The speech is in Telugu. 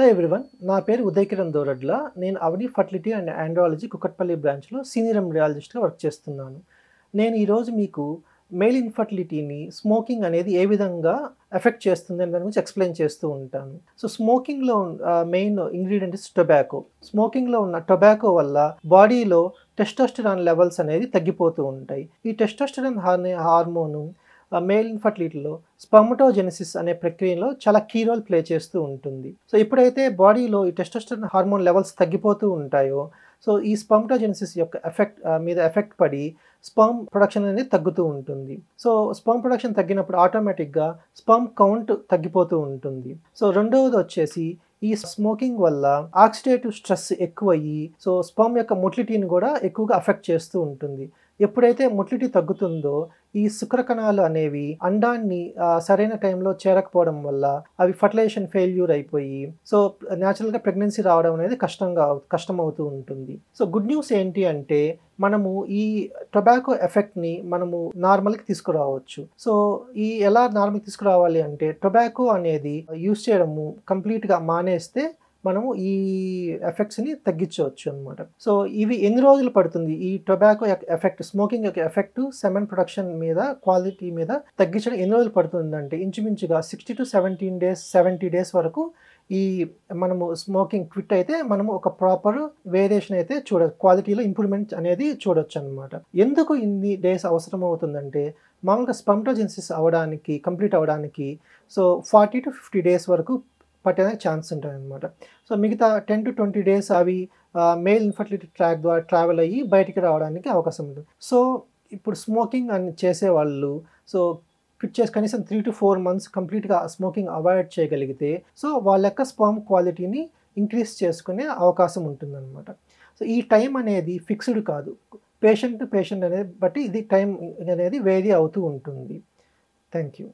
Hello everyone. నా పేరు ఉదయ్ కిరణ్ దోరడ్ల. నేను అవని ఫర్టిలిటీ అండ్ ఆండ్రాలజీ కుకట్పల్లి బ్రాంచ్‌లో సీనియర్ ఎంబ్రియాలజిస్ట్‌గా వర్క్ చేస్తున్నాను. నేను ఈరోజు మీకు మేల్ ఇన్‌ఫర్టిలిటీని స్మోకింగ్ అనేది ఏ విధంగా ఎఫెక్ట్ చేస్తుంది అనే దాని గురించి ఎక్స్‌ప్లెయిన్ చేస్తూ ఉంటాను. సో, స్మోకింగ్‌లో మెయిన్ ఇంగ్రీడియెంట్ ఇస్ టొబాకో. స్మోకింగ్‌లో ఉన్న టొబాకో వల్ల బాడీలో టెస్టోస్టెరాన్ లెవెల్స్ అనేది తగ్గిపోతూ ఉంటాయి. ఈ టెస్టోస్టెరాన్ హార్మోను మేల్ ఇన్‌ఫర్టిలిటీలో స్పెర్మటోజెనెసిస్ అనే ప్రక్రియలో చాలా కీ రోల్ ప్లే చేస్తూ ఉంటుంది. సో, ఎప్పుడైతే బాడీలో ఈ టెస్టోస్టెరాన్ హార్మోన్ లెవెల్స్ తగ్గిపోతూ ఉంటాయో, సో, ఈ స్పెర్మటోజెనెసిస్ యొక్క ఎఫెక్ట్ పడి స్పెర్మ్ ప్రొడక్షన్ అనేది తగ్గుతూ ఉంటుంది. సో, స్పెర్మ్ ప్రొడక్షన్ తగ్గినప్పుడు ఆటోమేటిక్‌గా స్పెర్మ్ కౌంట్ తగ్గిపోతూ ఉంటుంది. సో, రెండవదొచ్చేసి ఈ స్మోకింగ్ వల్ల ఆక్సిడేటివ్ స్ట్రెస్ ఎక్కువయ్యి, సో, స్పెర్మ్ యొక్క మొటిలిటీని గూడా ఎక్కువగా అఫెక్ట్ చేస్తూ ఉంటుంది. ఎప్పుడైతే మొటిలిటీ తగ్గుతుందో, ఈ శుక్ర కణాలు అనేవి అండాన్ని సరైన టైంలో చేరకపోవడం వల్ల అవి ఫర్టిలైజేషన్ ఫెయిల్యూర్ అయిపోయి, సో, న్యాచురల్‌గా ప్రెగ్నెన్సీ రావడం అనేది కష్టమవుతూ ఉంటుంది. సో, గుడ్ న్యూస్ ఏంటి అంటే, మనము ఈ టొబాకో ఎఫెక్ట్‌ని మనము నార్మల్‌కి తీసుకురావచ్చు. సో, ఎలా నార్మల్‌కి తీసుకురావాలి అంటే, టొబాకో అనేది యూజ్ చేయడము కంప్లీట్‌గా మానేస్తే మనము ఈ ఎఫెక్ట్స్‌ని తగ్గించవచ్చు అన్నమాట. సో, ఇవి ఎన్ని రోజులు పడుతుంది? ఈ టొబాకో ఎఫెక్ట్, స్మోకింగ్ యొక్క ఎఫెక్ట్ సెమెన్ ప్రొడక్షన్ మీద, క్వాలిటీ మీద తగ్గించడం ఎన్ని రోజులు పడుతుందంటే, ఇంచుమించుగా 60-17 డేస్, 70 డేస్ వరకు ఈ మనము స్మోకింగ్ క్విట్ అయితే మనము ఒక ప్రాపర్ వేరియేషన్ అయితే క్వాలిటీలో ఇంప్రూవ్‌మెంట్ అనేది చూడొచ్చనమాట. ఎందుకు ఇన్ని డేస్ అవసరమవుతుందంటే, మామూలుగా స్పెర్మటోజెనెసిస్ కంప్లీట్ అవ్వడానికి సో, 40-50 డేస్ వరకు పట్టేదానికి ఛాన్స్ ఉంటాయన్నమాట. సో, మిగతా 10-20 డేస్ అవి మేల్ ఇన్‌ఫర్టిలిటీ ట్రాక్ ద్వారా ట్రావెల్ అయ్యి బయటికి రావడానికి అవకాశం ఉంటుంది. సో, ఇప్పుడు స్మోకింగ్ చేసేవాళ్ళు సో, క్విట్ చేసి కనీసం 3-4 మంత్స్ కంప్లీట్‌గా స్మోకింగ్ అవాయిడ్ చేయగలిగితే, సో, వాళ్ళ యొక్క స్పెర్మ్ క్వాలిటీని ఇంక్రీజ్ చేసుకునే అవకాశం ఉంటుందన్నమాట. సో, ఈ టైం అనేది ఫిక్స్‌డ్ కాదు. పేషెంట్ టు పేషెంట్ అనేది బట్టి ఇది టైం అనేది వేరీ అవుతూ ఉంటుంది. Thank you.